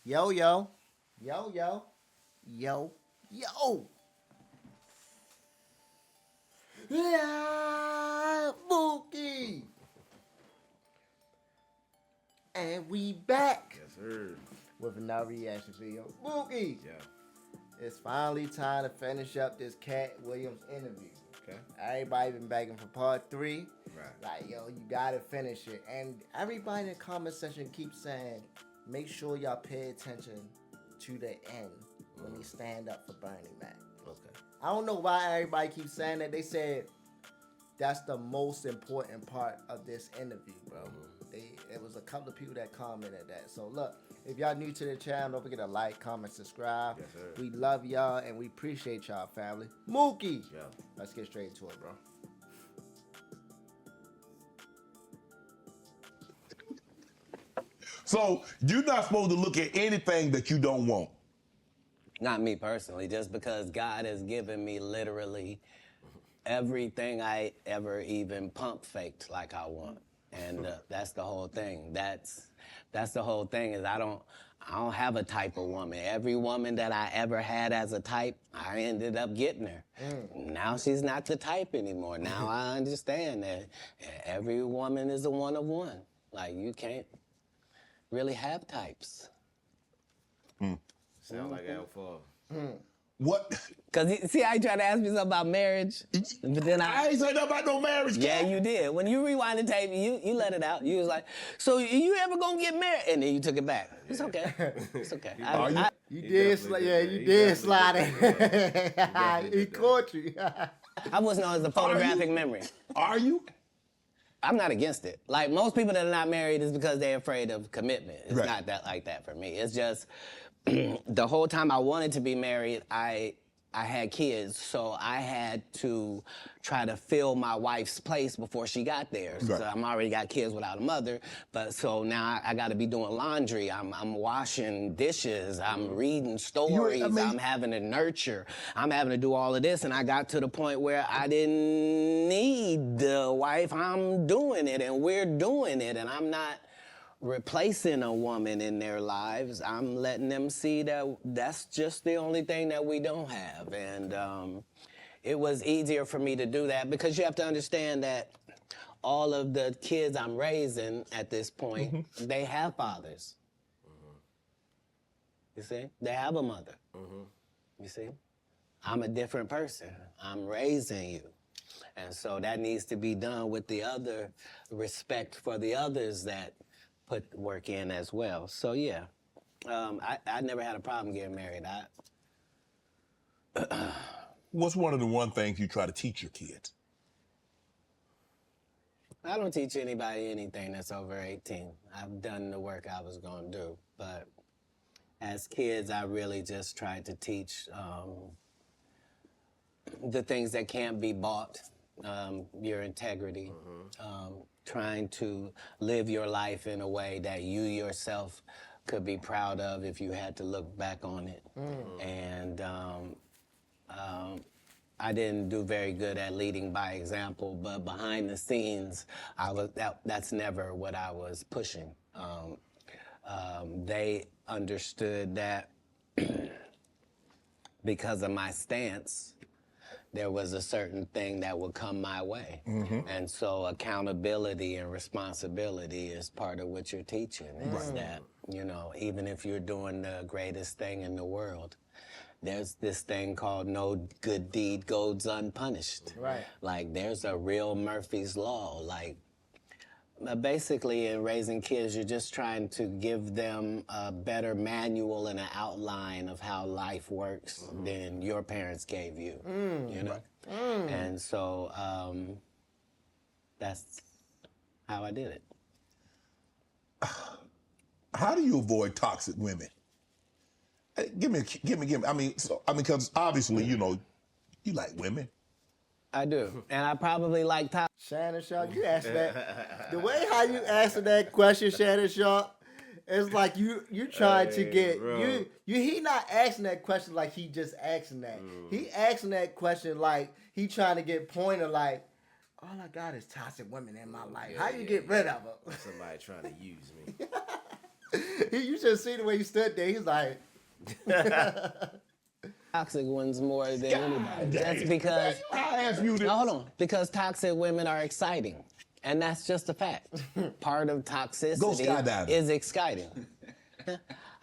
Yo, yo. Yo, yo. Yo, yo. Yeah, Mookie. And we back Yes, sir. with another reaction video. Mookie. Yeah. It's finally time to finish up this Katt Williams interview. Okay. Everybody been begging for part 3. Right. Like, yo, you gotta finish it. And everybody in the comment section keeps saying, make sure y'all pay attention to the end when he stand up for Bernie Mac. Okay. I don't know why everybody keeps saying that. They said that's the most important part of this interview, bro. It was a couple of people that commented that. So look, if y'all new to the channel, don't forget to like, comment, subscribe. Yes, sir. We love y'all and we appreciate y'all, family. Mookie. Yeah. Let's get straight into it, bro. So you're not supposed to look at anything that you don't want. Not me personally, just because God has given me literally everything I ever even pump faked like I want. And that's the whole thing. That's the whole thing is I don't have a type of woman. Every woman that I ever had as a type, I ended up getting her. Now she's not the type anymore. Now I understand that every woman is a one of one. Like you can't really have types. Sound like Alpha. What? Cause see how you tried to ask me something about marriage, but then I ain't say nothing about no marriage. Yeah, Kat. you did. When you rewind the tape, you let it out. You was like, so you ever gonna get married? And then you took it back. It's okay. It's okay. You did slide. Yeah, you did slide it. He caught you. I was known as a photographic memory. Are you? I'm not against it. Like most people that are not married is because they're afraid of commitment. It's Right. not that like that for me. It's just the whole time I wanted to be married, I had kids, so I had to try to fill my wife's place before she got there. Right. So I'm already got kids without a mother, but so now I got to be doing laundry. I'm washing dishes. I'm reading stories. I'm having to nurture. I'm having to do all of this, and I got to the point where I didn't need the wife. I'm doing it, and we're doing it, and I'm not replacing a woman in their lives. I'm letting them see that that's just the only thing that we don't have. And it was easier for me to do that because you have to understand that all of the kids I'm raising at this point, they have fathers. You see? They have a mother. You see? I'm a different person. I'm raising you. And so that needs to be done with the other respect for the others that put work in as well. So yeah, I never had a problem getting married. What's one of the one things you try to teach your kids? I don't teach anybody anything that's over 18. I've done the work I was gonna do. But as kids, I really just tried to teach the things that can't be bought, your integrity, trying to live your life in a way that you yourself could be proud of if you had to look back on it. And I didn't do very good at leading by example, but behind the scenes, that's never what I was pushing. They understood that because of my stance, there was a certain thing that would come my way. And so accountability and responsibility is part of what you're teaching. Is that, you know, even if you're doing the greatest thing in the world, there's this thing called no good deed goes unpunished. Right. Like there's a real Murphy's Law. Like basically in raising kids, you're just trying to give them a better manual and an outline of how life works than your parents gave you, you know? And so that's how I did it. How do you avoid toxic women? Give me. I mean, because obviously, you know, you like women. I do, and I probably like top. Shannon Sharpe, you asked that. The way how you answer that question, Shannon Sharpe, it's like you trying to get bro. he not asking that question like he just asking that. He asking that question like he trying to get pointed like, all I got is toxic women in my life. How you get rid of them? Somebody trying to use me. You should see the way he stood there. He's like, Toxic ones more than anybody. That's because I ask you this. no, hold on. Because toxic women are exciting. And that's just a fact. Part of Go toxicity skydiving. is exciting.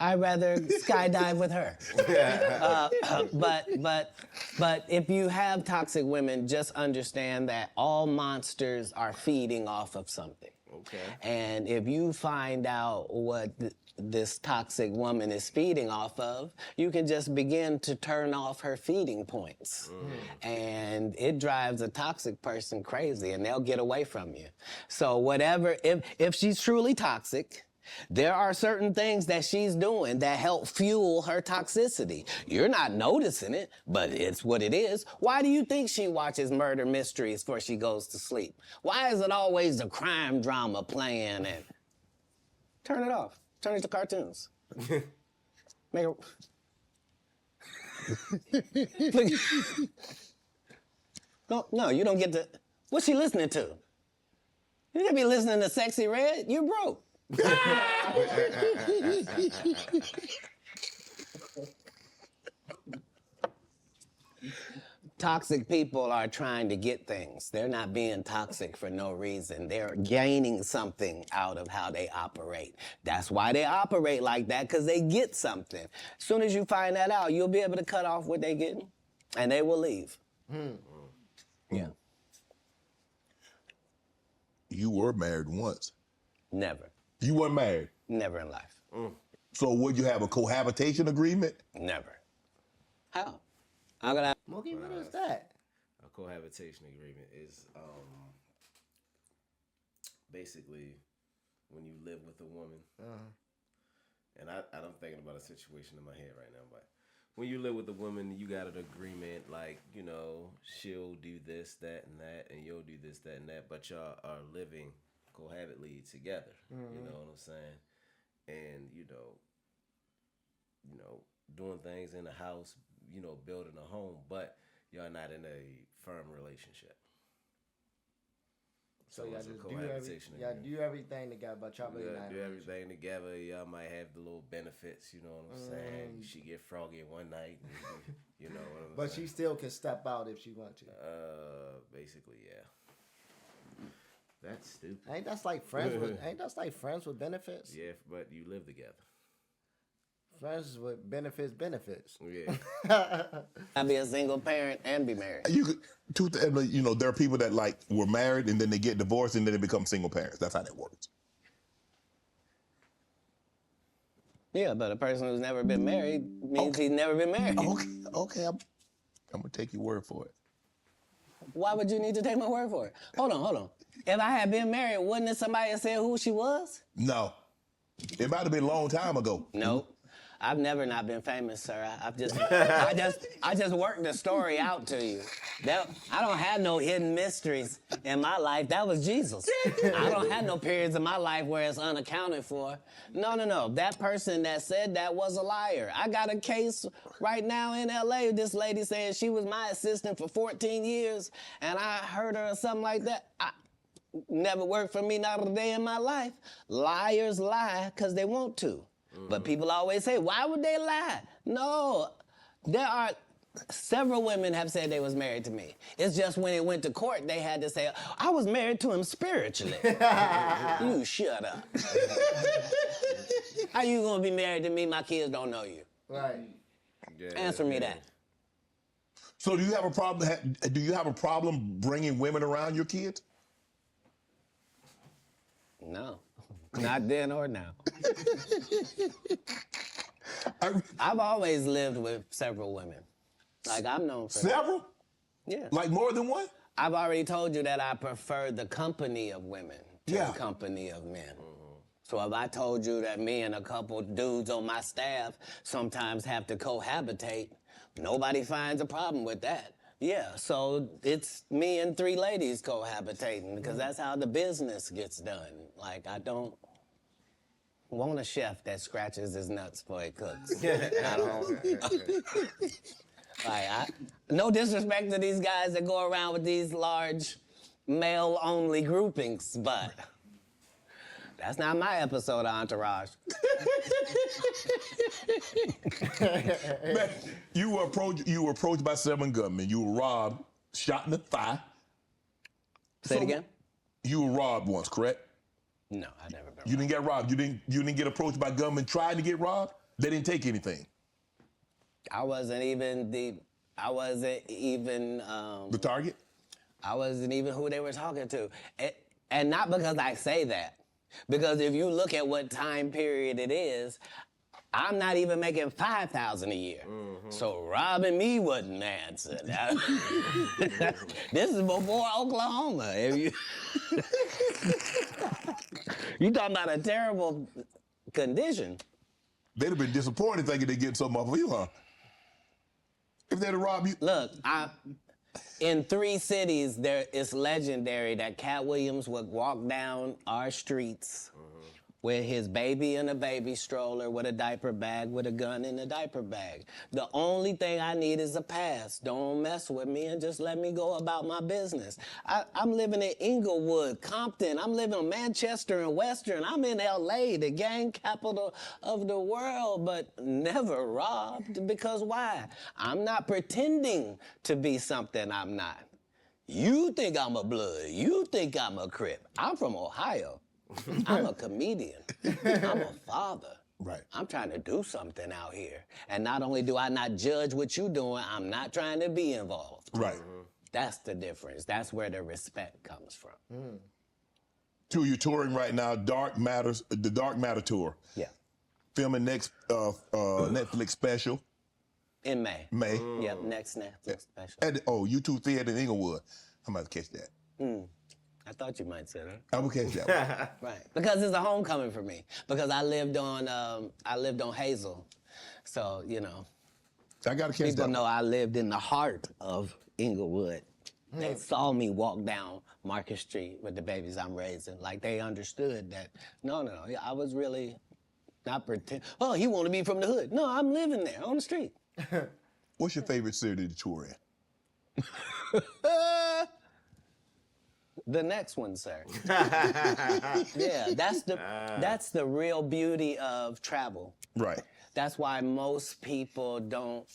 I'd rather skydive with her. But if you have toxic women, just understand that all monsters are feeding off of something. Okay. And if you find out what this toxic woman is feeding off of, you can just begin to turn off her feeding points. And it drives a toxic person crazy and they'll get away from you. So whatever, if she's truly toxic, there are certain things that she's doing that help fuel her toxicity. You're not noticing it, but it's what it is. Why do you think she watches murder mysteries before she goes to sleep? Why is it always a crime drama playing? And turn it off. Turn it to cartoons. Make it. No, you don't get to. What's she listening to? You should be listening to Sexy Red. You broke. Toxic people are trying to get things. They're not being toxic for no reason. They're gaining something out of how they operate. That's why they operate like that, because they get something. As soon as you find that out, you'll be able to cut off what they're getting, and they will leave. Yeah. You were married once. Never. You weren't married. Never in life. So would you have a cohabitation agreement? Never. How? How could I? Mookie, what is that? A cohabitation agreement is basically when you live with a woman. And I'm thinking about a situation in my head right now, but when you live with a woman, you got an agreement like, you know, she'll do this, that, and that, and you'll do this, that, and that, but y'all are living cohabitly together. You know what I'm saying? And you know, doing things in the house, you know, building a home, but y'all not in a firm relationship. So y'all it's a just cohabitation y'all agreement. do everything together, but y'all really not. Do everything together. Y'all might have the little benefits, you know what I'm saying? She get froggy one night, and, you know what I'm But saying? she still can step out if she wants to. Basically, yeah. That's stupid. Ain't that's like friends with benefits? Yeah, but you live together. Friends with benefits. Yeah. I'd be a single parent and be married. You could, you know, there are people that like were married and then they get divorced and then they become single parents. That's how that works. Yeah, but a person who's never been married means he's never been married. Okay, I'm gonna take your word for it. Why would you need to take my word for it? Hold on. If I had been married, wouldn't somebody have said who she was? No, it might have been a long time ago. Nope. I've never not been famous, sir. I just worked the story out to you. I don't have no hidden mysteries in my life. That was Jesus. I don't have no periods in my life where it's unaccounted for. No. That person that said that was a liar. I got a case right now in LA. This lady saying she was my assistant for 14 years, and I heard her or something like that. Never worked for me, not a day in my life. Liars lie because they want to. But people always say, why would they lie? No, there are several women have said they was married to me. It's just when it went to court, they had to say, I was married to him spiritually. You shut up. How you gonna be married to me? My kids don't know you. Right. Yeah, Answer me that. So do you have a problem? Do you have a problem bringing women around your kids? No, not then or now. I've always lived with several women. Like, I'm known for Several? that. Yeah. Like more than one? I've already told you that I prefer the company of women to Yeah. the company of men. So if I told you that me and a couple dudes on my staff sometimes have to cohabitate, nobody finds a problem with that. Yeah, so it's me and 3 ladies cohabitating because that's how the business gets done. Like, I don't want a chef that scratches his nuts before he cooks. I don't. No disrespect to these guys that go around with these large male-only groupings, but That's not my episode of Entourage. Man, you were approached by 7 gunmen. You were robbed, shot in the thigh. Say it again? You were robbed once, correct? No, I never been You didn't get robbed. You didn't get approached by gunmen trying to get robbed? They didn't take anything. I wasn't even the target? I wasn't even who they were talking to. And not because I say that. Because if you look at what time period it is, I'm not even making $5,000 a year. Mm-hmm. So robbing me wasn't the answer. This is before Oklahoma. If you talking about a terrible condition. They'd have been disappointed thinking they'd get something off of you, huh? If they'd have robbed you. Look, in 3 cities, it's legendary that Katt Williams would walk down our streets with his baby in a baby stroller, with a diaper bag, with a gun in a diaper bag. The only thing I need is a pass. Don't mess with me and just let me go about my business. I'm living in Inglewood, Compton. I'm living in Manchester and Western. I'm in LA, the gang capital of the world, but never robbed. Because why? I'm not pretending to be something I'm not. You think I'm a blood. You think I'm a Crip. I'm from Ohio. I'm a comedian. I'm a father. Right. I'm trying to do something out here. And not only do I not judge what you're doing, I'm not trying to be involved. Right. That's the difference. That's where the respect comes from. Two, you're touring right now, the Dark Matter Tour. Yeah. Filming next Netflix special. In May. May. Yep, next Netflix special. At U2 Theater in Inglewood. I'm about to catch that. I thought you might say that. I will catch that one. Right. Because it's a homecoming for me. Because I lived on Hazel. So, you know. I got to catch that People one. know I lived in the heart of Inglewood. They saw me walk down Market Street with the babies I'm raising. Like, they understood that, no, I was really not pretend. Oh, he want to be from the hood. No, I'm living there on the street. What's your favorite city to tour in? The next one, sir. Yeah, that's the real beauty of travel. Right. That's why most people don't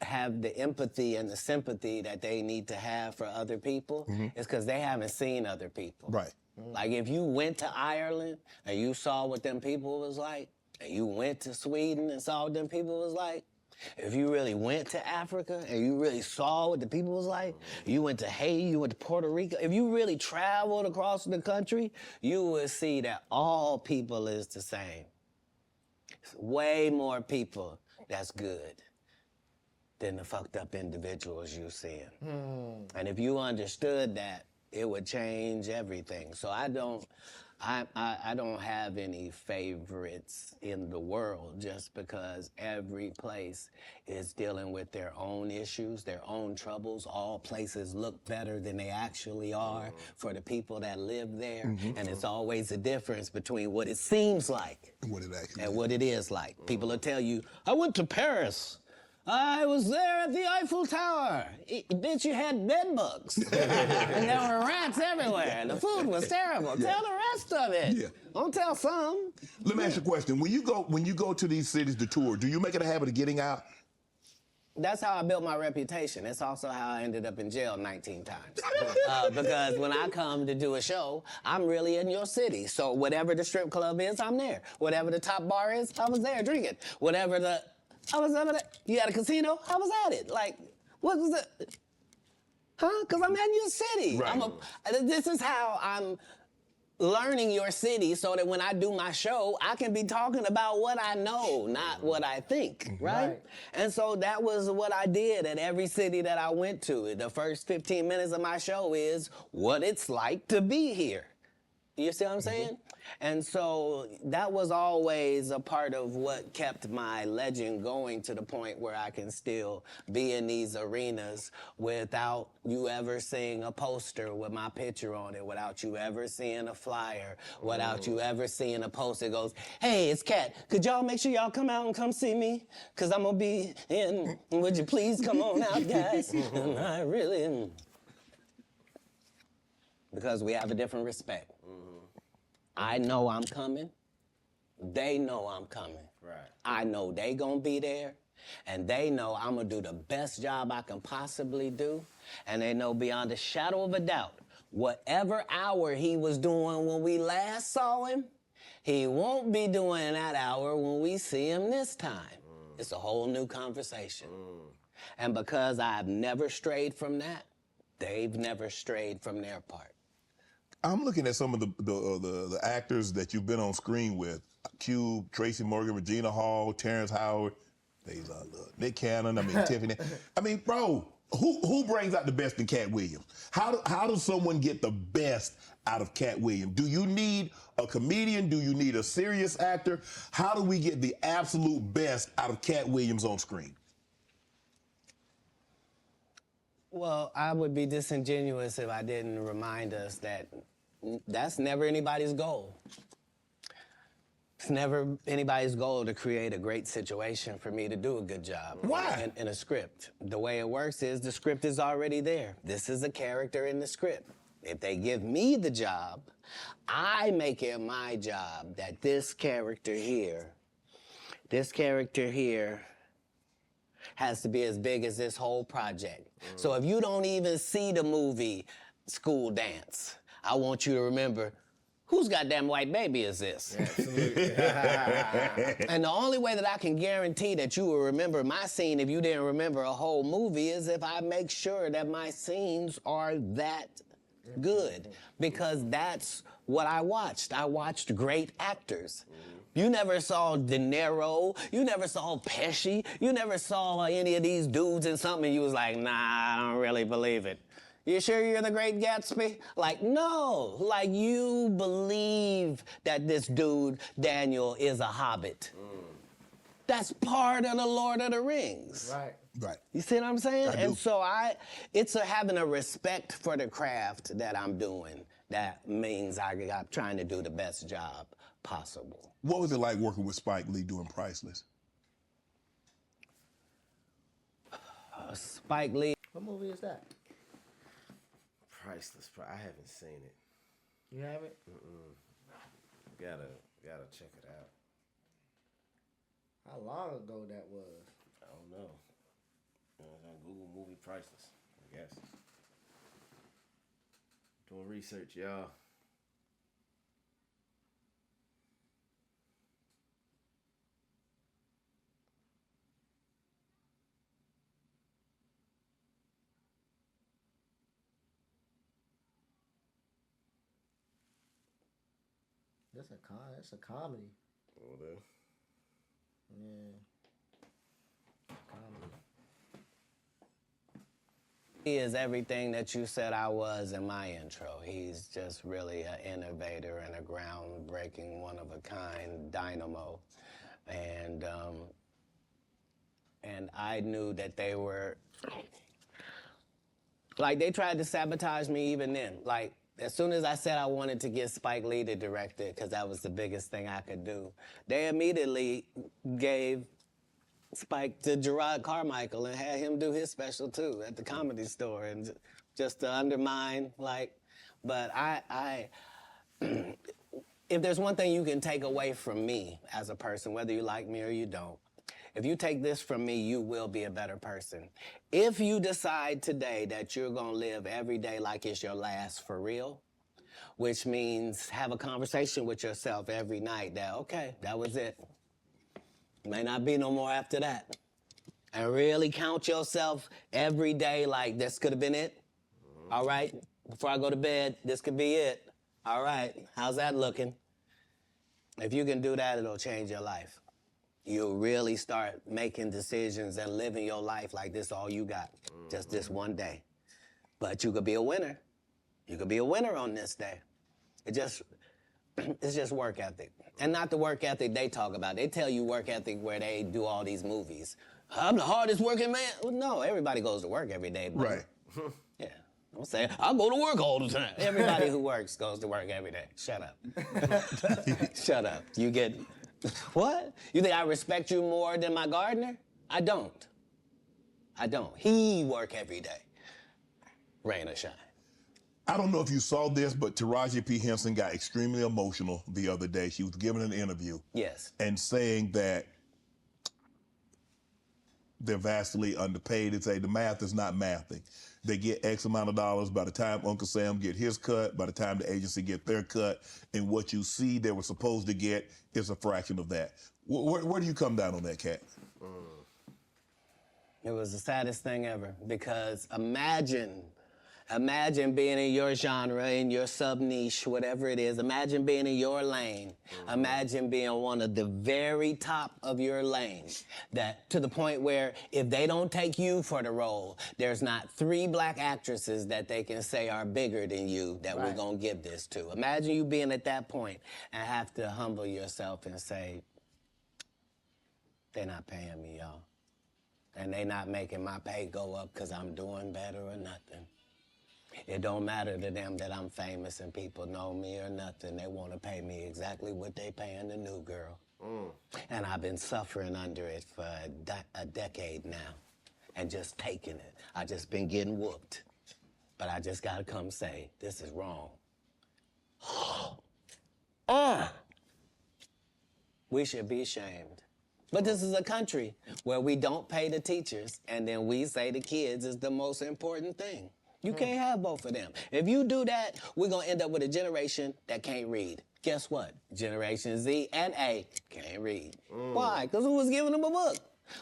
have the empathy and the sympathy that they need to have for other people. It's because they haven't seen other people. Right. Like if you went to Ireland and you saw what them people was like, and you went to Sweden and saw what them people was like, if you really went to Africa and you really saw what the people was like, you went to Haiti, you went to Puerto Rico, if you really traveled across the country, you would see that all people is the same. It's way more people that's good than the fucked up individuals you're seeing. And if you understood that, it would change everything. So I don't have any favorites in the world just because every place is dealing with their own issues, their own troubles. All places look better than they actually are for the people that live there. And it's always a difference between what it seems like What it actually and is. what it is like. People will tell you, I went to Paris. I was there at the Eiffel Tower. Bitch, you had bed bugs. And there were rats everywhere. The food was terrible. Tell the rest of it. Yeah. Don't tell some. Let me ask you a question. When you go to these cities to tour, do you make it a habit of getting out? That's how I built my reputation. It's also how I ended up in jail 19 times. Because when I come to do a show, I'm really in your city. So whatever the strip club is, I'm there. Whatever the top bar is, I was there drinking. I was over there. You had a casino? I was at it. Like, what was it? Huh? Because I'm in your city. Right. This is how I'm learning your city so that when I do my show, I can be talking about what I know, not what I think, right? And so that was what I did at every city that I went to. The first 15 minutes of my show is what it's like to be here. You see what I'm saying? And so that was always a part of what kept my legend going to the point where I can still be in these arenas without you ever seeing a poster with my picture on it, without you ever seeing a flyer, without you ever seeing a post that goes, hey, it's Katt. Could y'all make sure y'all come out and come see me? Because I'm going to be in. Would you please come on out, guys? And I really am. Because we have a different respect. I know I'm coming. They know I'm coming. Right. I know they gonna be there. And they know I'm gonna do the best job I can possibly do. And they know beyond a shadow of a doubt, whatever hour he was doing when we last saw him, he won't be doing that hour when we see him this time. It's a whole new conversation. And because I've never strayed from that, they've never strayed from their part. I'm looking at some of the actors that you've been on screen with. Cube, Tracy Morgan, Regina Hall, Terrence Howard, Nick Cannon, Tiffany. Bro, who brings out the best in Katt Williams? How does someone get the best out of Katt Williams? Do you need a comedian? Do you need a serious actor? How do we get the absolute best out of Katt Williams on screen? Well, I would be disingenuous if I didn't remind us that that's never anybody's goal. It's never anybody's goal to create a great situation for me to do a good job. Why? In a script. The way it works is the script is already there. This is a character in the script. If they give me the job, I make it my job that this character here has to be as big as this whole project. So if you don't even see the movie School Dance, I want you to remember, whose goddamn white baby is this? Absolutely. And the only way that I can guarantee that you will remember my scene if you didn't remember a whole movie is if I make sure that my scenes are that good. Because that's what I watched. I watched great actors. You never saw De Niro, you never saw Pesci, you never saw any of these dudes in something and you was like, nah, I don't really believe it. You sure you're the Great Gatsby? Like, no. Like, you believe that this dude, Daniel, is a hobbit. That's part of the Lord of the Rings. Right. You see what I'm saying? I do. And so it's having a respect for the craft that I'm doing. That means I'm trying to do the best job possible. What was it like working with Spike Lee doing Priceless? Spike Lee. What movie is that? Priceless. I haven't seen it. You haven't? Gotta check it out. How long ago that was? I don't know. Google movie Priceless, I guess. Doing research, y'all. It's a comedy. Oh, there. Yeah. Comedy. He is everything that you said I was in my intro. He's just really an innovator and a groundbreaking, one-of-a-kind dynamo. And I knew that they were, like, they tried to sabotage me even then. Like, as soon as I said I wanted to get Spike Lee to direct it, because that was the biggest thing I could do, they immediately gave Spike to Gerard Carmichael and had him do his special too at the Comedy Store, and just to undermine, like, but if there's one thing you can take away from me as a person, whether you like me or you don't, if you take this from me, you will be a better person. If you decide today that you're gonna live every day like it's your last for real, which means have a conversation with yourself every night that, okay, that was it. May not be no more after that. And really count yourself every day like this could have been it. All right, before I go to bed, this could be it. All right, how's that looking? If you can do that, it'll change your life. You'll really start making decisions and living your life like this all you got, just this one day. But you could be a winner. You could be a winner on this day. It's just work ethic. And not the work ethic they talk about. They tell you work ethic where they do all these movies. I'm the hardest working man. Well, no, everybody goes to work every day. Bro. Right. Yeah. Don't say, I go to work all the time. Everybody who works goes to work every day. Shut up. Shut up. You get, what? You think I respect you more than my gardener? I don't. I don't. He work every day. Rain or shine. I don't know if you saw this, but Taj P Henson got extremely emotional the other day. She was giving an interview. Yes. And saying that they're vastly underpaid. They say the math is not mathing. They get X amount of dollars by the time Uncle Sam get his cut, by the time the agency get their cut, and what you see they were supposed to get is a fraction of that. Where do you come down on that, Katt? It was the saddest thing ever, because imagine being in your genre, in your sub-niche, whatever it is. Imagine being in your lane. Imagine being one of the very top of your lane, that to the point where if they don't take you for the role, there's not 3 black actresses that they can say are bigger than you that we're gonna give this to. Imagine you being at that point and have to humble yourself and say, they're not paying me, y'all. And they not making my pay go up because I'm doing better or nothing. It don't matter to them that I'm famous and people know me or nothing. They want to pay me exactly what they paying the new girl. And I've been suffering under it for a decade now and just taking it. I just been getting whooped. But I just got to come say, this is wrong. We should be ashamed. But this is a country where we don't pay the teachers, and then we say the kids is the most important thing. You can't have both of them. If you do that, we're gonna end up with a generation that can't read. Guess what? Generation Z and A can't read. Why? Because who was giving them a book?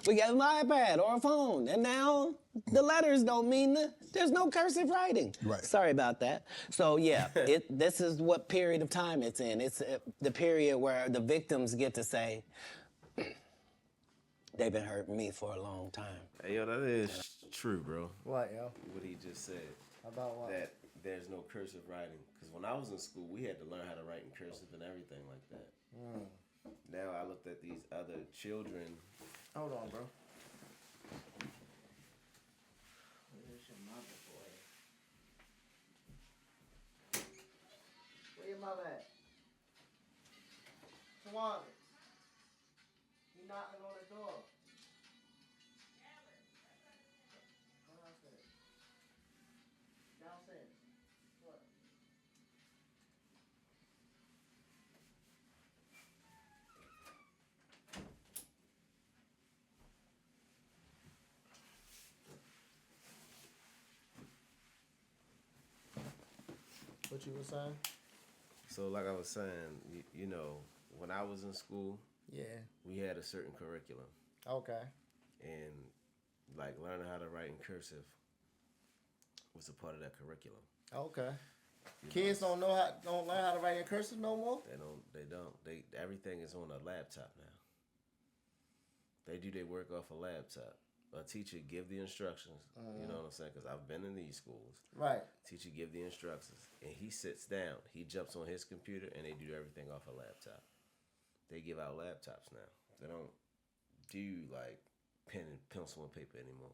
We gave them an iPad or a phone, and now the letters don't mean there's no cursive writing. Right. Sorry about that. So yeah, this is what period of time it's in. It's the period where the victims get to say, they've been hurting me for a long time. Hey, yo, that is true, bro. What, yo? What he just said. About what? That there's no cursive writing. Because when I was in school, we had to learn how to write in cursive and everything like that. Now I looked at these other children. Hold on, bro. Where's your mother, boy? Where your mother at? Tawana. You knocking on the door. Downstairs. What? What you were saying? So like I was saying, you know, when I was in school, Yeah. we had a certain curriculum. Okay. And like learning how to write in cursive was a part of that curriculum. Okay. Kids don't learn how to write in cursive no more? They don't. Everything is on a laptop now. They do their work off a laptop. A teacher give the instructions. You know what I'm saying? Because I've been in these schools. Right. Teacher give the instructions, and he sits down. He jumps on his computer, and they do everything off a laptop. They give out laptops now. They don't do like pen and pencil and paper anymore.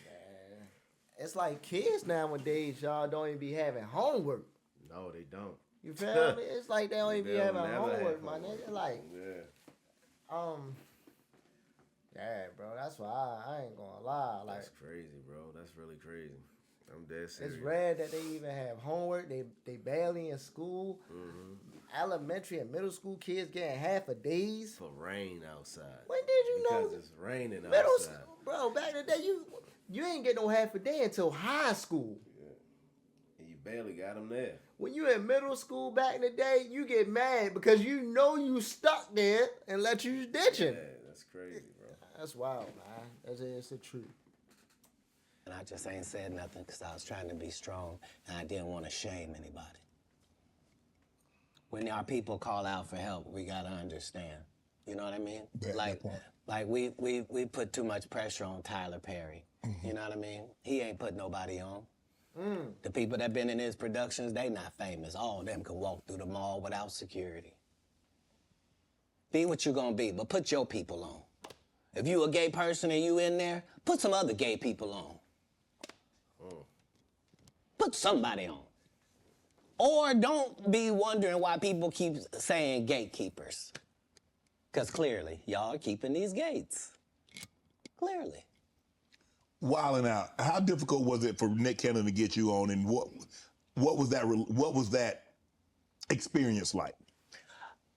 Man. It's like kids nowadays, y'all don't even be having homework. No, they don't. You feel me? It's like they don't even be They'll having never homework, have my homework. nigga. Like, Yeah. yeah, bro. That's why I ain't gonna lie. Like, That's crazy, bro. That's really crazy. I'm dead serious. it's rare that they even have homework. They barely in school. Elementary and middle school kids getting half a days. For rain outside. When did you know? Because it's raining Middle outside. school, bro. Back in the day, you ain't get no half a day until high school. And you barely got them there. When you in middle school back in the day, you get mad because you know you stuck there and let you ditching. Yeah, that's crazy, bro. That's wild, man. It's the truth. And I just ain't said nothing because I was trying to be strong and I didn't want to shame anybody. When our people call out for help, we gotta understand. You know what I mean? Like we put too much pressure on Tyler Perry. You know what I mean? He ain't put nobody on. The people that been in his productions, they not famous. All of them can walk through the mall without security. Be what you gonna be, but put your people on. If you a gay person and you in there, put some other gay people on. Put somebody on. Or don't be wondering why people keep saying gatekeepers. Because clearly, y'all are keeping these gates. Clearly. Wilding out. How difficult was it for Nick Cannon to get you on, and What was that experience like?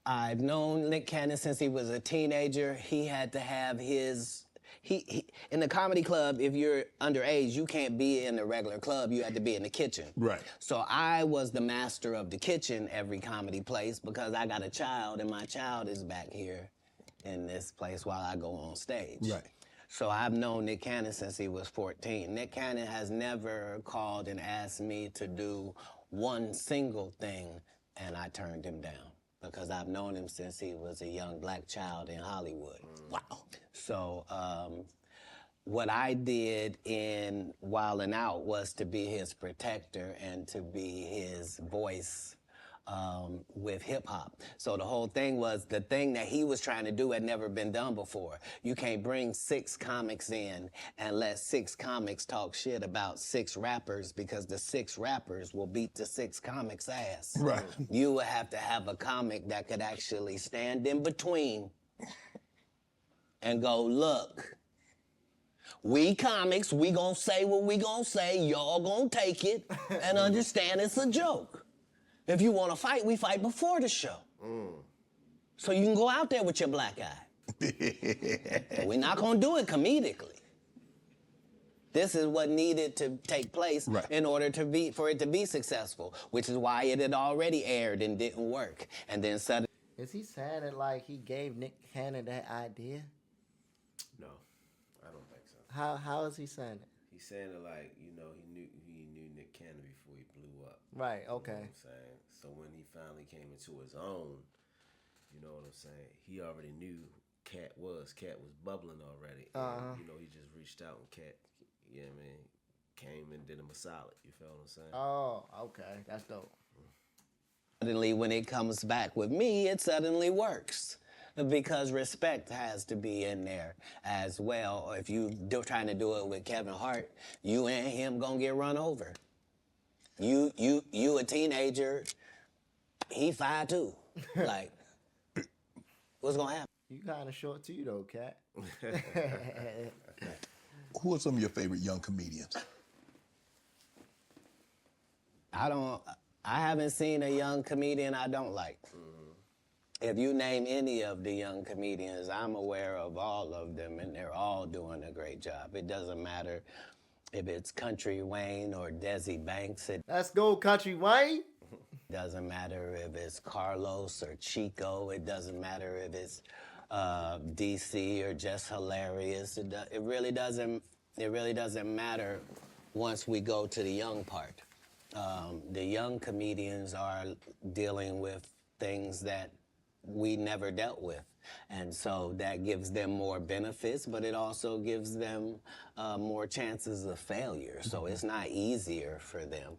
I've known Nick Cannon since he was a teenager. He had to have his, in the comedy club, if you're underage, you can't be in the regular club, you had to be in the kitchen. Right. So I was the master of the kitchen every comedy place because I got a child and my child is back here in this place while I go on stage. Right. So I've known Nick Cannon since he was 14. Nick Cannon has never called and asked me to do one single thing and I turned him down, because I've known him since he was a young black child in Hollywood. Wow. So what I did in Wildin' Out was to be his protector and to be his voice with hip hop. So the whole thing was, the thing that he was trying to do had never been done before. You can't bring 6 comics in and let 6 comics talk shit about 6 rappers, because the 6 rappers will beat the 6 comics' ass. Right. You would have to have a comic that could actually stand in between and go, look, we comics, we gonna say what we gonna say, y'all gonna take it and understand it's a joke. If you want to fight, we fight before the show. So you can go out there with your black eye. We're not going to do it comedically. This is what needed to take place in order for it to be successful, which is why it had already aired and didn't work. And then suddenly... Is he saying it like he gave Nick Cannon that idea? No, I don't think so. How is he saying it? He's saying it like, you know, he knew Nick Cannon before he blew up. Right, okay. You know what I'm saying? So when he finally came into his own, you know what I'm saying, he already knew Katt was bubbling already. And, you know, he just reached out and Katt, you know what I mean, came and did him a solid. You feel what I'm saying? Oh, okay. That's dope. Suddenly, when it comes back with me, it suddenly works. Because respect has to be in there as well. If you trying to do it with Kevin Hart, you and him gonna get run over. You a teenager, he 5'2". Like, what's gonna happen? You kind of short too, though, Katt. Who are some of your favorite young comedians? I haven't seen a young comedian I don't like. If you name any of the young comedians, I'm aware of all of them, and they're all doing a great job. It doesn't matter if it's Country Wayne or Desi Banks. Let's go, Country Wayne. It doesn't matter if it's Carlos or Chico. It doesn't matter if it's DC or Just Hilarious. It really doesn't matter once we go to the young part. The young comedians are dealing with things that we never dealt with. And so that gives them more benefits, but it also gives them more chances of failure. So it's not easier for them.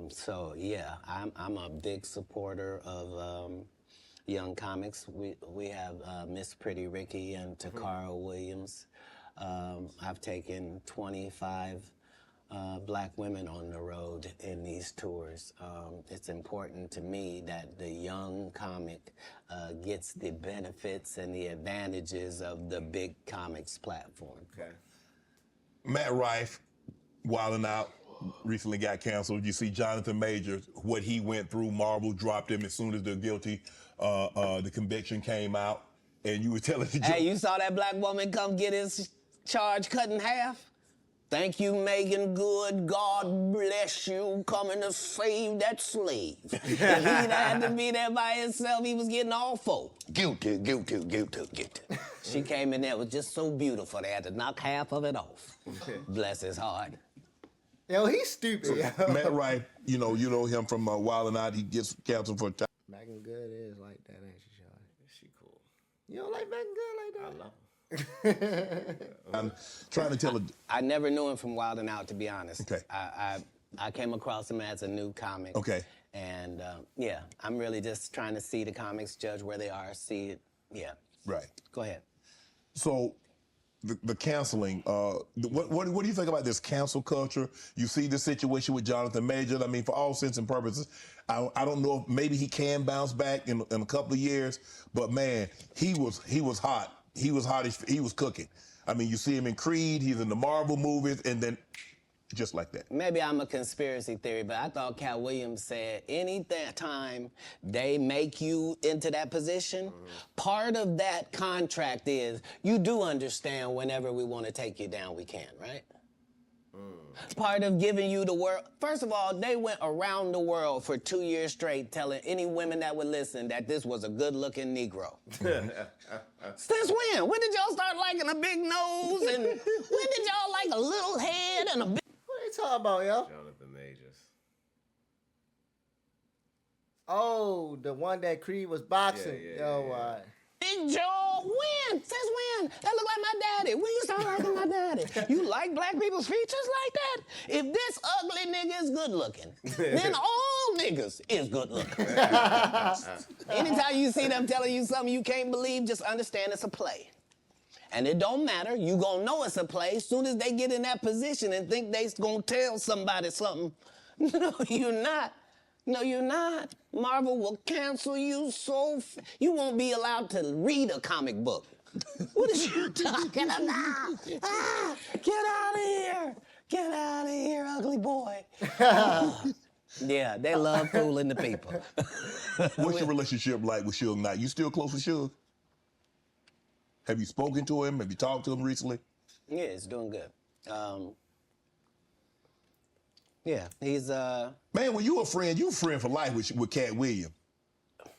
So yeah, I'm a big supporter of young comics. We have Miss Pretty Ricky and Takara Williams. I've taken 25 black women on the road in these tours. It's important to me that the young comic gets the benefits and the advantages of the big comics platform. Okay. Matt Rife, Wildin' Out, recently got canceled. You see Jonathan Majors, what he went through. Marvel dropped him as soon as the conviction came out. And you were telling the Hey, you saw that black woman come get his charge cut in half? Thank you, Megan Good. God bless you, coming to save that slave. If he'd had to be there by himself, he was getting all 4. Guilty, guilty, guilty, guilty. She came in there, it was just so beautiful, they had to knock half of it off. Bless his heart. Yo, he's stupid. Yo. Matt Rife, you know him from Wildin' Out. He gets canceled for a time. Megan Good is like that, ain't she, Sean? She cool. You don't like Megan Good like that? I love her. I'm trying to tell her. I never knew him from Wildin' Out, to be honest. Okay. I came across him as a new comic. Okay. And yeah, I'm really just trying to see the comics, judge where they are, see it. Yeah. Right. Go ahead. So, the canceling, what do you think about this cancel culture? You see the situation with Jonathan Majors. I mean, for all intents and purposes, I don't know if maybe he can bounce back in a couple of years, but man, he was hot. He was hot. He was cooking. I mean, you see him in Creed. He's in the Marvel movies, and then just like that? Maybe I'm a conspiracy theory, but I thought Katt Williams said any time they make you into that position, part of that contract is you do understand whenever we want to take you down, we can, right? Part of giving you the world. First of all, they went around the world for 2 years straight telling any women that would listen that this was a good-looking Negro. Since when? When did y'all start liking a big nose? And when did y'all like a little head and a big... What are you talking about, yo? Jonathan Majors. Oh, the one that Creed was boxing. Yeah. Big jaw, when? Since when? That look like my daddy. When you start liking my daddy? You like black people's features like that? If this ugly nigga is good looking, then all niggas is good looking. Anytime you see them telling you something you can't believe, just understand it's a play. And it don't matter. You gonna know it's a play as soon as they get in that position and think they gonna tell somebody something. No, you're not. No, you're not. Marvel will cancel you you won't be allowed to read a comic book. What is you talking about? Ah, get out of here. Get out of here, ugly boy. Yeah, they love fooling the people. What's your relationship like with Suge Knight? You still close with Suge? Have you spoken to him? Have you talked to him recently? Yeah, it's doing good. Yeah, he's Man, when you a friend for life with Katt Williams.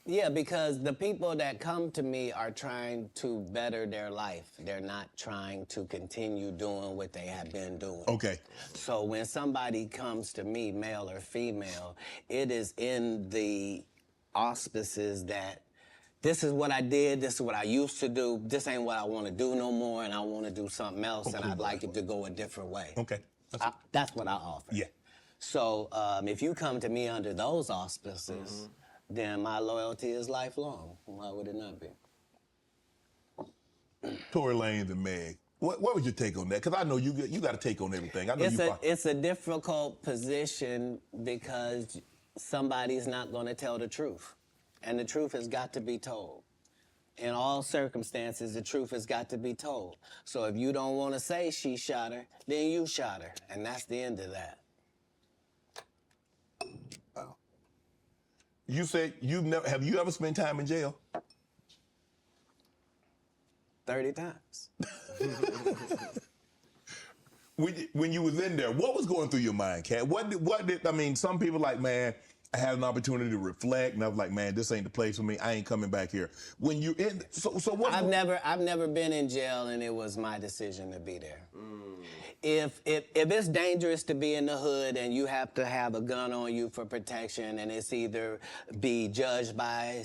Yeah, because the people that come to me are trying to better their life. They're not trying to continue doing what they have been doing. Okay. So when somebody comes to me, male or female, it is in the auspices that this is what I did, this is what I used to do, this ain't what I want to do no more, and I want to do something else, and I'd like it to go a different way. Okay. That's what I offer. Yeah. So if you come to me under those auspices, then my loyalty is lifelong. Why would it not be? Tory Lanez and Meg. What was your take on that? Because I know you got to take on everything. I know it's a difficult position because somebody's not going to tell the truth. And the truth has got to be told. In all circumstances, the truth has got to be told. So if you don't want to say she shot her, then you shot her. And that's the end of that. Wow. You said have you ever spent time in jail? 30 times. When you was in there, what was going through your mind, Katt? I mean, some people like, man, I had an opportunity to reflect, and I was like, man, this ain't the place for me. I ain't coming back here. When you in, so what? I've never been in jail, and it was my decision to be there. If it's dangerous to be in the hood and you have to have a gun on you for protection, and it's either be judged by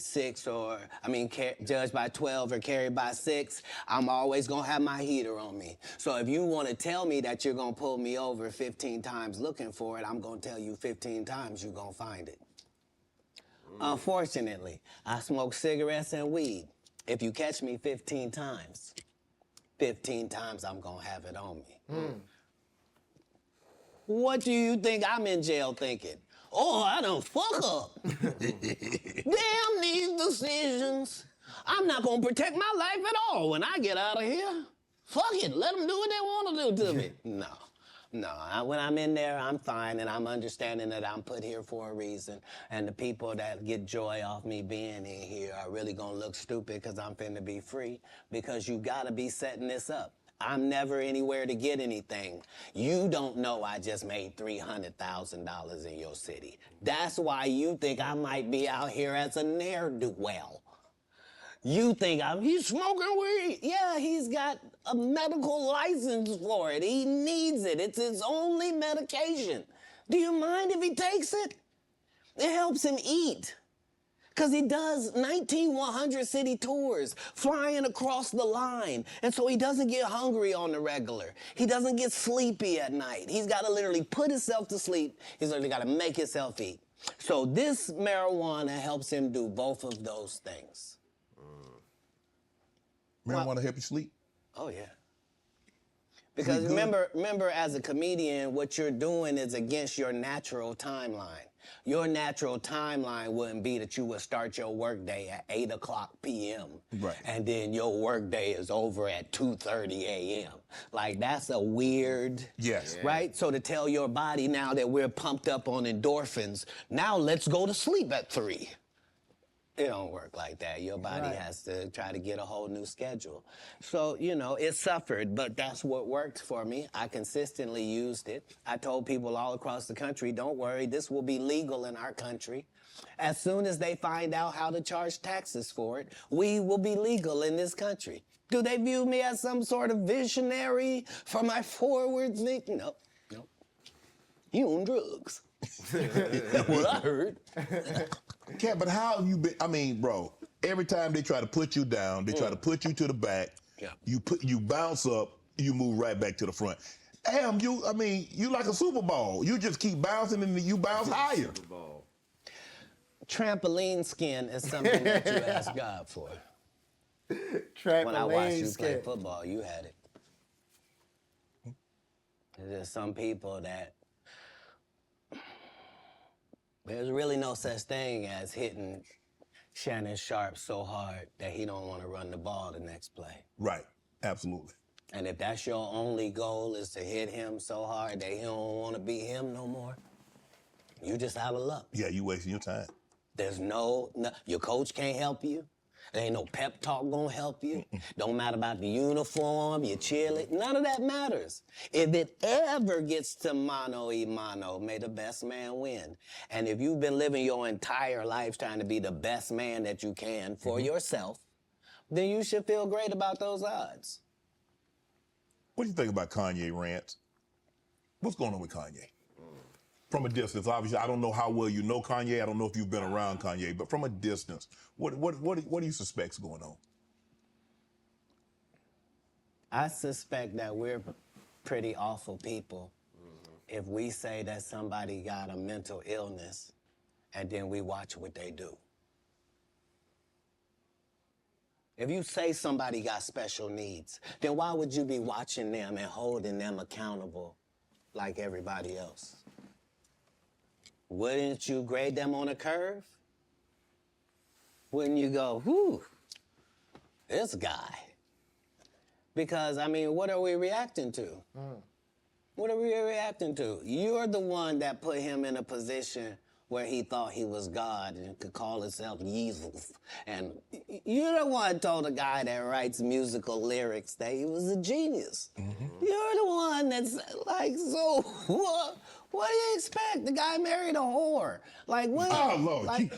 judged by 12 or carried by 6, I'm always gonna have my heater on me. So if you want to tell me that you're gonna pull me over 15 times looking for it, I'm gonna tell you 15 times you're gonna find it. Unfortunately, I smoke cigarettes and weed. If you catch me 15 times, 15 times I'm gonna have it on me. What do you think I'm in jail thinking? Oh, I done fuck up. Damn these decisions. I'm not gonna protect my life at all when I get out of here. Fuck it, let them do what they wanna do to me. No, when I'm in there, I'm fine, and I'm understanding that I'm put here for a reason, and the people that get joy off me being in here are really gonna look stupid because I'm finna be free, because you gotta be setting this up. I'm never anywhere to get anything. You don't know I just made $300,000 in your city. That's why you think I might be out here as a ne'er-do-well. You think he's smoking weed. Yeah, he's got a medical license for it. He needs it. It's his only medication. Do you mind if he takes it? It helps him eat. Because he does 19 100 city tours, flying across the line. And so he doesn't get hungry on the regular. He doesn't get sleepy at night. He's got to literally put himself to sleep. He's literally got to make himself eat. So this marijuana helps him do both of those things. Marijuana help you sleep? Oh, yeah. Because remember, as a comedian, what you're doing is against your natural timeline. Your natural timeline wouldn't be that you would start your workday at 8:00 p.m. Right. And then your workday is over at 2:30 a.m. Like, that's a weird, Yes. right? So to tell your body now that we're pumped up on endorphins, now let's go to sleep at 3. It don't work like that. Your body has to try to get a whole new schedule. So, you know, it suffered, but that's what worked for me. I consistently used it. I told people all across the country, don't worry, this will be legal in our country. As soon as they find out how to charge taxes for it, we will be legal in this country. Do they view me as some sort of visionary for my forward thinking? No, no. You on drugs. That's what I heard. Katt, but how have you been? I mean, bro, every time they try to put you down, they try to put you to the back. Yeah. You bounce up, you move right back to the front. Damn, you like a Super Bowl. You just keep bouncing and you bounce higher. Super Bowl. Trampoline skin is something that you ask God for. Trampoline When I watched you play skin. football, you had it. There's some people that there's really no such thing as hitting Shannon Sharpe so hard that he don't want to run the ball the next play. Right, absolutely. And if that's your only goal is to hit him so hard that he don't want to be him no more, you just out of luck. Yeah, you wasting your time. There's no, your coach can't help you. There ain't no pep talk gonna help you. Don't matter about the uniform, your cheerleader, none of that matters. If it ever gets to mano y mano, may the best man win. And if you've been living your entire life trying to be the best man that you can for yourself, then you should feel great about those odds. What do you think about Kanye rants? What's going on with Kanye? From a distance, obviously, I don't know how well you know Kanye. I don't know if you've been around Kanye, but from a distance, what do you suspect's going on? I suspect that we're pretty awful people if we say that somebody got a mental illness and then we watch what they do. If you say somebody got special needs, then why would you be watching them and holding them accountable like everybody else? Wouldn't you grade them on a curve? Wouldn't you go, whew, this guy? Because, I mean, what are we reacting to? What are we reacting to? You're the one that put him in a position where he thought he was God and could call himself Jesus. And you're the one told a guy that writes musical lyrics that he was a genius. You're the one that's like, so what do you expect? The guy married a whore. Like, what? Oh, Lord. Like,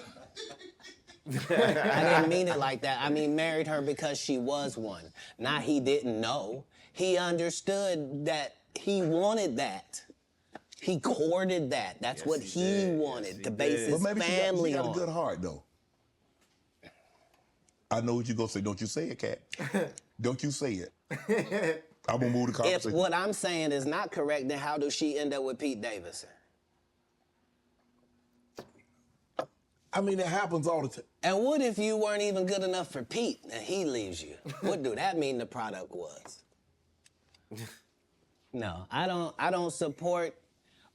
I didn't mean it like that. I mean, married her because she was one. Not he didn't know. He understood that he wanted that. He courted that. That's what he wanted to base his But maybe family she got on. a good heart, though. I know what you're going to say. Don't you say it, Katt. Don't you say it. I'm going to move the If conversation. what I'm saying is not correct, then how does she end up with Pete Davidson? I mean, it happens all the time. And what if you weren't even good enough for Pete and he leaves you? What do that mean the product was? No, I don't support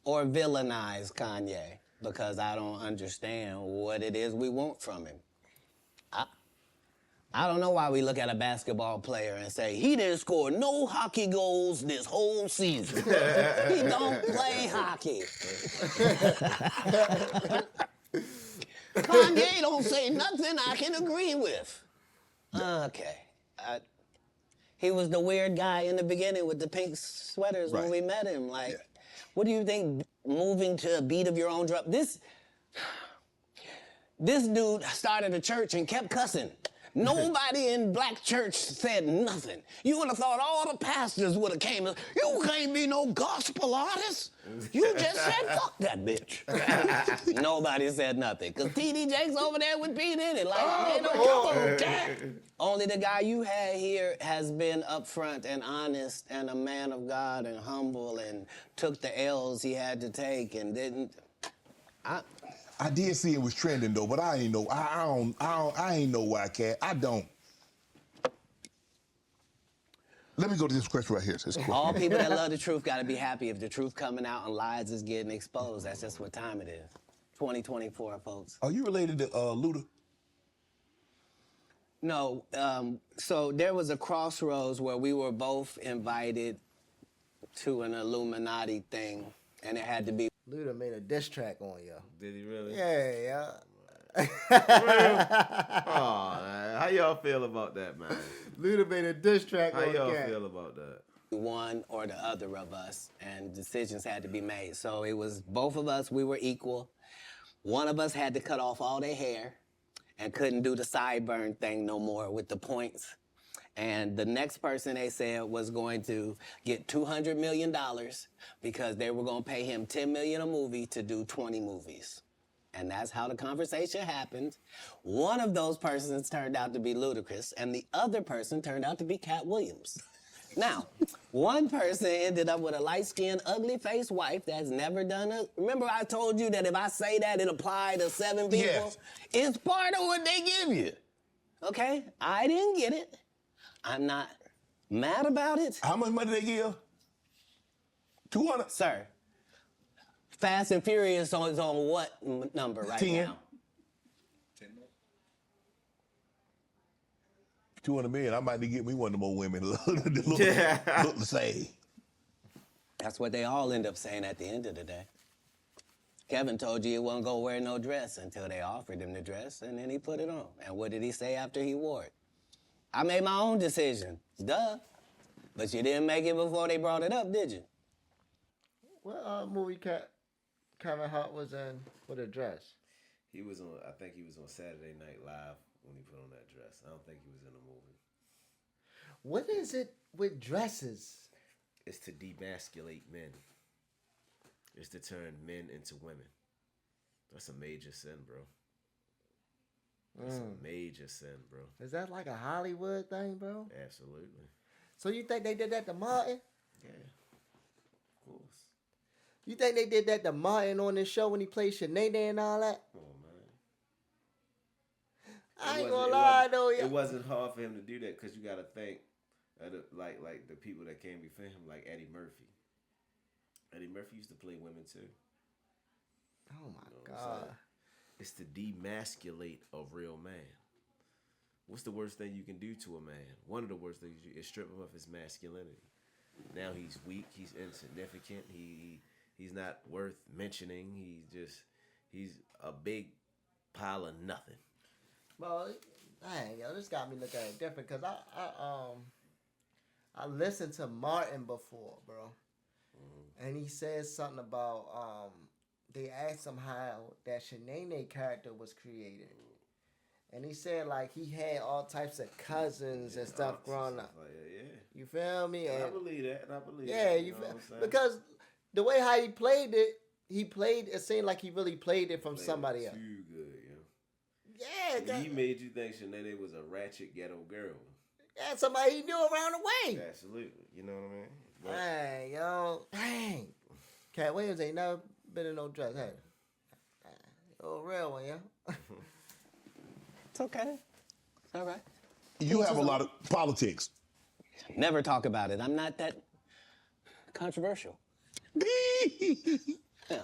or villainize Kanye because I don't understand what it is we want from him. I don't know why we look at a basketball player and say, he didn't score no hockey goals this whole season. He don't play hockey. Kanye don't say nothing I can agree with. Okay. He was the weird guy in the beginning with the pink sweaters when we met him. Like, what do you think moving to a beat of your own drum? This dude started a church and kept cussing. Nobody in black church said nothing. You would have thought all the pastors would have came. You can't be no gospel artist. You just said fuck that bitch. Nobody said nothing. Because T.D. Jakes over there with Pete in it. Like, they don't care. Only the guy you had here has been upfront and honest and a man of God and humble and took the L's he had to take and didn't. I did see it was trending though, but I ain't know. I ain't know why, Katt. I don't. Let me go to this question right here. This question. All people that love the truth got to be happy if the truth coming out and lies is getting exposed. That's just what time it is. 2024, folks. Are you related to Luda? No, so there was a crossroads where we were both invited to an Illuminati thing, and it had to be. Luda made a diss track on you. Did he really? Yeah. Oh, man. How y'all feel about that, man? Luda made a diss track How on y'all Katt. feel about that? One or the other of us, and decisions had to be made. So it was both of us, we were equal. One of us had to cut off all their hair and couldn't do the sideburn thing no more with the points. And the next person, they said, was going to get $200 million because they were going to pay him $10 million a movie to do 20 movies. And that's how the conversation happened. One of those persons turned out to be Ludacris, and the other person turned out to be Katt Williams. Now, one person ended up with a light-skinned, ugly-faced wife that's never done it. Remember I told you that if I say that, it applied to 7 people? Yes. It's part of what they give you. Okay? I didn't get it. I'm not mad about it. How much money they give? 200? Sir, Fast and Furious is on what number right 10. now? 200 million. I might need to get me one of the more women look the same. That's what they all end up saying at the end of the day. Kevin told you he wasn't gonna wear no dress until they offered him the dress, and then he put it on. And what did he say after he wore it? I made my own decision. Duh. But you didn't make it before they brought it up, did you? What movie Kevin Hart was in with a dress? He was on. I think he was on Saturday Night Live when he put on that dress. I don't think he was in a movie. What is it with dresses? It's to demasculate men. It's to turn men into women. That's a major sin, bro. That's a major sin, bro. Is that like a Hollywood thing, bro? Absolutely. So you think they did that to Martin? Yeah. Of course. You think they did that to Martin on this show when he played Sinead and all that? Come on, man. I ain't gonna lie though. It wasn't hard for him to do that because you got to think of like the people that came before him, like Eddie Murphy. Eddie Murphy used to play women too. Oh my You know what I'm God. saying? It's to demasculate a real man. What's the worst thing you can do to a man? One of the worst things is strip him of his masculinity. Now he's weak. He's insignificant. He's not worth mentioning. He's a big pile of nothing. Well, dang, yo, this got me looking at it different because I listened to Martin before, bro, and he said something about they asked him how that Shanae character was created, and he said like he had all types of cousins and stuff growing up. Like that, yeah. You feel me? And, I believe that. And I believe yeah, that. you know feel what I'm saying? because the way how he played it, it seemed like he really played it from Played somebody else. Too good, Yeah, yeah. He made you think Sinead was a ratchet ghetto girl. yeah, somebody he knew around the way. Absolutely. You know what I mean? But Dang, yo. Dang. Katt Williams ain't never been in no dress, hey. Oh, real one, yo. It's okay. It's all right. You have a lot of politics. Never talk about it. I'm not that controversial.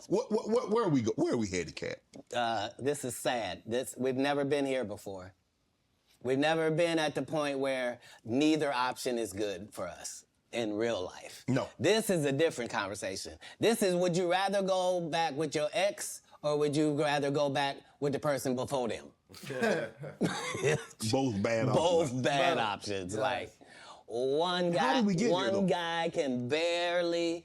Where are we go? Where are we headed, Katt? This is sad. We've never been here before. We've never been at the point where neither option is good for us in real life. No. This is a different conversation. This is, would you rather go back with your ex or would you rather go back with the person before them? Both bad options. Both bad options. Yes. Like one How guy, did we get here, though? one guy can barely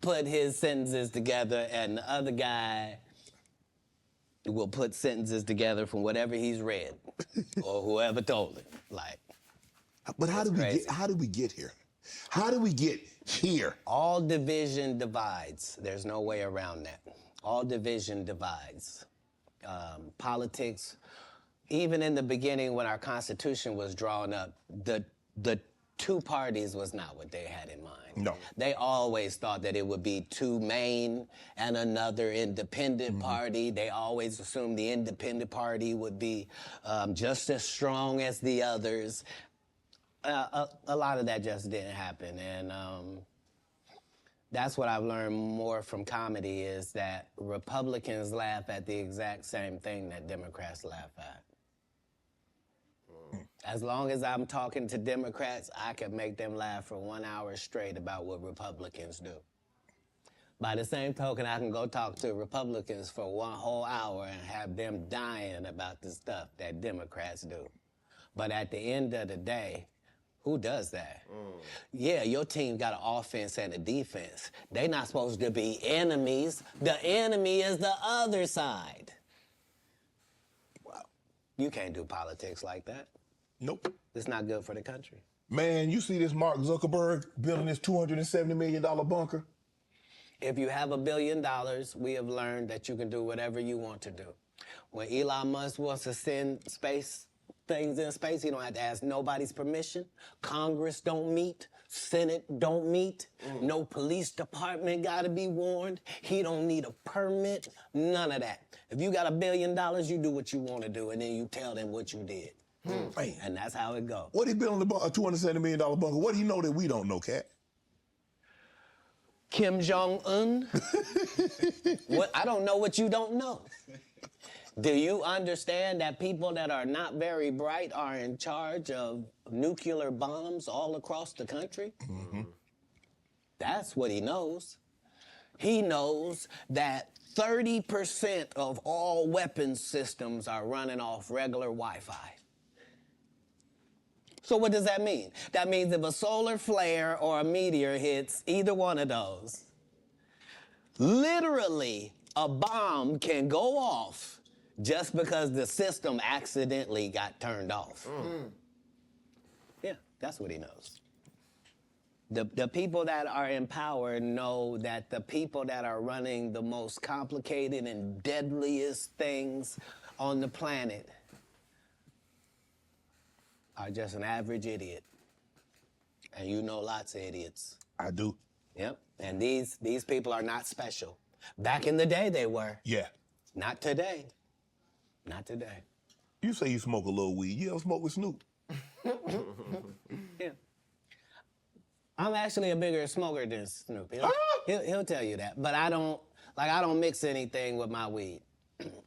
put his sentences together, and the other guy will put sentences together from whatever he's read or whoever told him. Like, But how did crazy. we get here? How did we get here? all division divides. There's no way around that. All division divides. Politics, even in the beginning when our Constitution was drawn up, the two parties was not what they had in mind. No. They always thought that it would be two main and another independent party. They always assumed the independent party would be just as strong as the others. A lot of that just didn't happen. And That's what I've learned more from comedy is that Republicans laugh at the exact same thing that Democrats laugh at. As long as I'm talking to Democrats, I can make them laugh for 1 hour straight about what Republicans do. By the same token, I can go talk to Republicans for 1 whole hour and have them dying about the stuff that Democrats do. But at the end of the day, who does that? Yeah, your team got an offense and a defense. They're not supposed to be enemies. The enemy is the other side. Wow. You can't do politics like that. Nope. It's not good for the country. Man, you see this Mark Zuckerberg building this $270 million bunker? If you have $1 billion, we have learned that you can do whatever you want to do. When Elon Musk wants to send things in space, he don't have to ask nobody's permission. Congress don't meet. Senate don't meet. No police department gotta be warned. He don't need a permit. None of that. If you got $1 billion, you do what you want to do, and then you tell them what you did. And that's how it goes. What he building a $270 million bunker? What do he know that we don't know, Katt? Kim Jong-un? What? I don't know what you don't know. Do you understand that people that are not very bright are in charge of nuclear bombs all across the country? That's what he knows. He knows that 30% of all weapons systems are running off regular Wi-Fi. So what does that mean? That means if a solar flare or a meteor hits either one of those, literally a bomb can go off just because the system accidentally got turned off. Yeah, that's what he knows. The people that are in power know that the people that are running the most complicated and deadliest things on the planet are just an average idiot. And you know lots of idiots. I do. Yep, and these people are not special. Back in the day they were. Yeah. Not today. Not today. You say you smoke a little weed. You ever smoke with Snoop? Yeah. I'm actually a bigger smoker than Snoop. He'll tell you that. But I don't mix anything with my weed.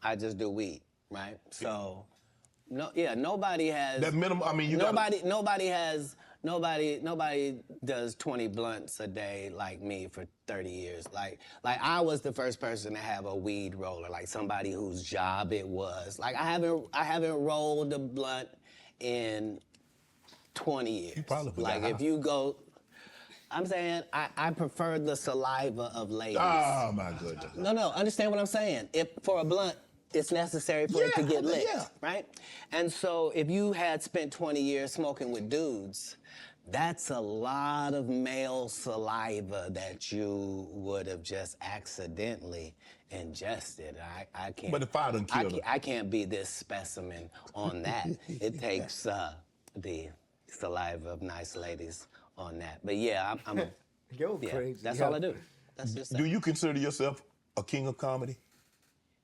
I just do weed, right? So, nobody has... That minimum, I mean, you Nobody does 20 blunts a day like me for 30 years. Like I was the first person to have a weed roller, like somebody whose job it was. Like I haven't rolled a blunt in 20 years. You probably put like that if high. you go, I'm saying I prefer the saliva of ladies. Oh my goodness. No, understand what I'm saying. If for a blunt, it's necessary for it to get lit, right? And so if you had spent 20 years smoking with dudes, that's a lot of male saliva that you would have just accidentally ingested. I can't. But if I done killed I can't be this specimen on that. It takes the saliva of nice ladies on that. But yeah, I'm a, You're crazy. That's all I do. That's just Do you consider yourself a king of comedy?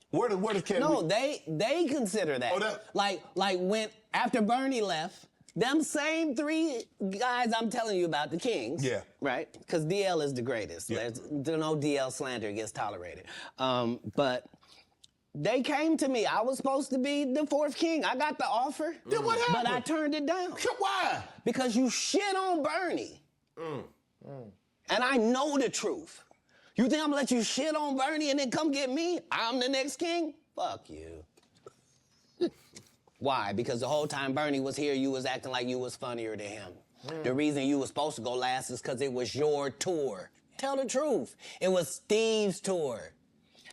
Where does Katt? No, they consider that. Oh, like when after Bernie left, them same 3 guys I'm telling you about, the kings. Yeah. Right? Because DL is the greatest. Yeah. No DL slander gets tolerated. But they came to me. I was supposed to be the 4th king. I got the offer. Then what happened? But I turned it down. Why? Because you shit on Bernie. And I know the truth. You think I'm gonna let you shit on Bernie and then come get me? I'm the next king? Fuck you. Why? Because the whole time Bernie was here, you was acting like you was funnier than him. The reason you was supposed to go last is because it was your tour. Tell the truth. It was Steve's tour.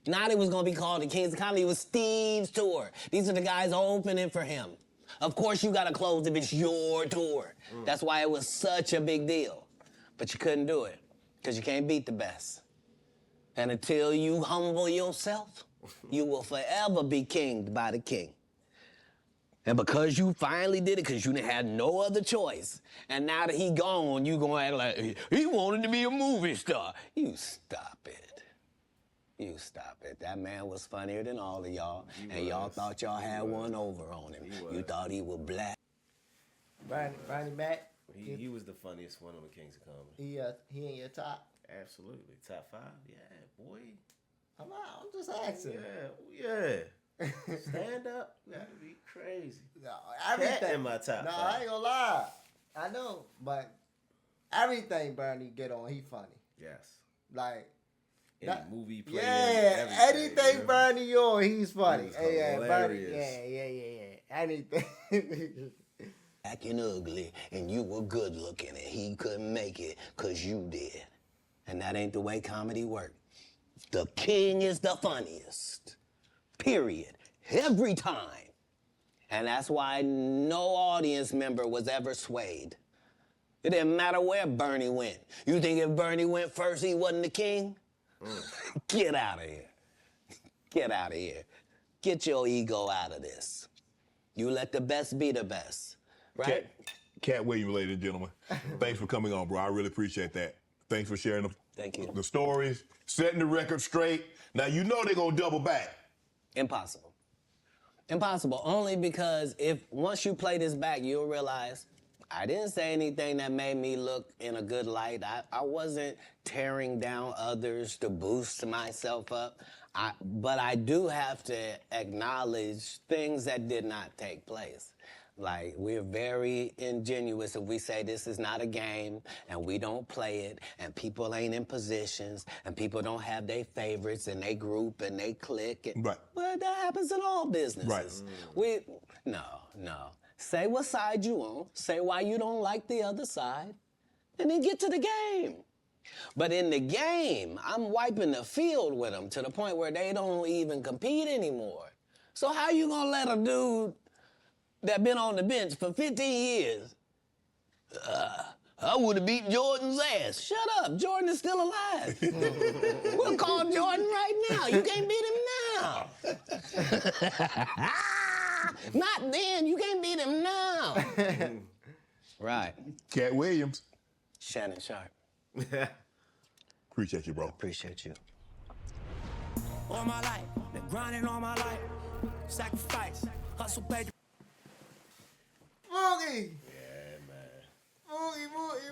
Not it was gonna be called the Kings of Comedy, it was Steve's tour. These are the guys opening for him. Of course you gotta close if it's your tour. That's why it was such a big deal. But you couldn't do it, because you can't beat the best. And until you humble yourself, you will forever be kinged by the king. And because you finally did it, because you had no other choice, and now that he gone, you gonna act like he wanted to be a movie star. You stop it. You stop it. That man was funnier than all of y'all, and y'all thought y'all had one over on him. You thought he was black. Bernie Mac, He was the funniest one on the Kings of Comedy. He in your top? Absolutely. Top 5? Yeah, boy. I'm just asking. Yeah. Stand up. You gotta be crazy. No, Katt in my top 5. I ain't gonna lie. I know, but everything Bernie get on, he funny. Yes. Like Any movie play. Yeah, anything Bernie on, he's funny. Yeah, Bernie. Yeah. Anything. Black and ugly, and you were good looking, and he couldn't make it because you did. And that ain't the way comedy works. The king is the funniest. Period. Every time. And that's why no audience member was ever swayed. It didn't matter where Bernie went. You think if Bernie went first, he wasn't the king? Get out of here. Get out of here. Get your ego out of this. You let the best be the best, right? Katt Williams, ladies and gentlemen. Thanks for coming on, bro. I really appreciate that. Thanks for sharing Thank you. the stories, setting the record straight. Now, you know they're going to double back. Impossible. Impossible, only because once you play this back, you'll realize I didn't say anything that made me look in a good light. I wasn't tearing down others to boost myself up. But I do have to acknowledge things that did not take place. Like, we're very ingenuous if we say this is not a game and we don't play it and people ain't in positions and people don't have their favorites and they group and they click. Right. Well, that happens in all businesses. Right. No. Say what side you on, say why you don't like the other side, and then get to the game. But in the game, I'm wiping the field with them to the point where they don't even compete anymore. So how you gonna let a dude that been on the bench for 15 years, I would have beat Jordan's ass. Shut up, Jordan is still alive. We'll call Jordan right now. You can't beat him now. Not then, you can't beat him now. Right. Katt Williams. Shannon Sharpe. Appreciate you, bro. Appreciate you. All my life, been grinding all my life. Sacrifice, hustle, pay. Mookie! Yeah, man.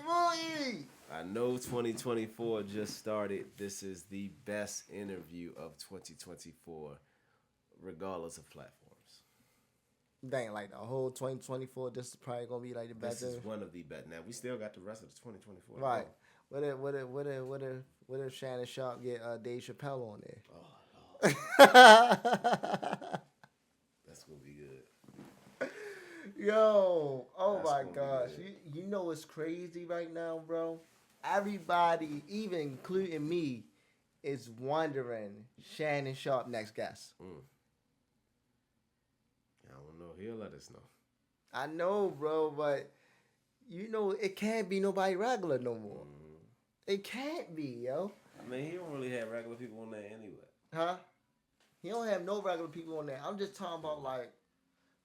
Mookie! I know 2024 just started. This is the best interview of 2024, regardless of platforms. Dang, like the whole 2024, this is probably gonna be like the best. This is one of the best. Now we still got the rest of the 2024. Right. What if Shannon Sharpe get Dave Chappelle on there? Oh, Lord. That's gonna be good. Yo, oh That's my gonna be gosh. good. You know what's crazy right now, bro? Everybody, even including me, is wondering Shannon Sharpe next guest. I don't know. He'll let us know. I know, bro, but you know it can't be nobody regular no more. It can't be, yo. I mean, he don't really have regular people on there anyway. Huh? He don't have no regular people on there. I'm just talking about like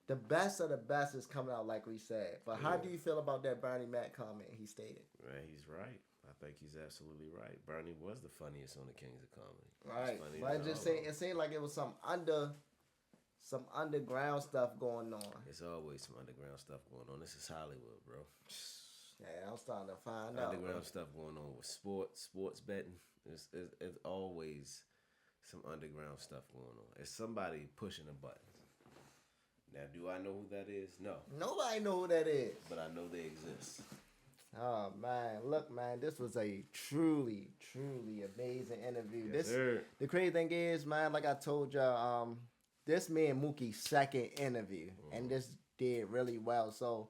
the best of the best is coming out, like we said. But how do you feel about that Bernie Mac comment he stated? Right, he's right. I think he's absolutely right. Bernie was the funniest on the Kings of Comedy. Right. But I just say it seemed like it was some underground stuff going on. It's always some underground stuff going on. This is Hollywood, bro. Yeah, I'm starting to find out. Underground stuff going on with sports betting. It's always some underground stuff going on. It's somebody pushing a button. Now, do I know who that is? No. Nobody know who that is. But I know they exist. Oh, man. Look, man, this was a truly, truly amazing interview. Yes, sir. The crazy thing is, man, like I told y'all, this me and Mookie's second interview, and this did really well. So,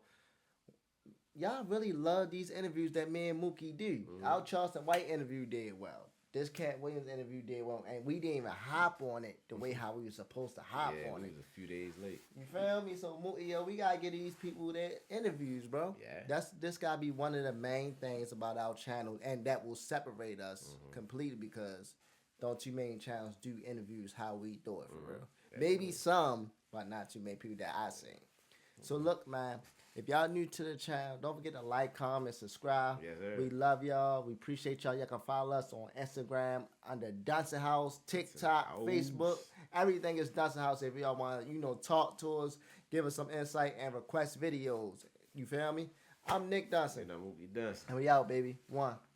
y'all really love these interviews that me and Mookie do. Our Charleston White interview did well. This Katt Williams interview did well, and we didn't even hop on it the way how we were supposed to hop on we it. was a few days late. You feel me? So, yo, we gotta get these people their interviews, bro. Yeah. This gotta be one of the main things about our channel, and that will separate us completely because don't too many channels do interviews how we do it for real. Maybe some, but not too many people that I seen. So look, man, if y'all new to the channel, don't forget to like, comment, subscribe. Yes, sir. We love y'all. We appreciate y'all. Y'all can follow us on Instagram under DUNSON House, TikTok, Facebook. Everything is DUNSON House. If y'all want to, talk to us, give us some insight, and request videos. You feel me? I'm Nick Dunson. And I'm Mookie Dunson. And we out, baby. One.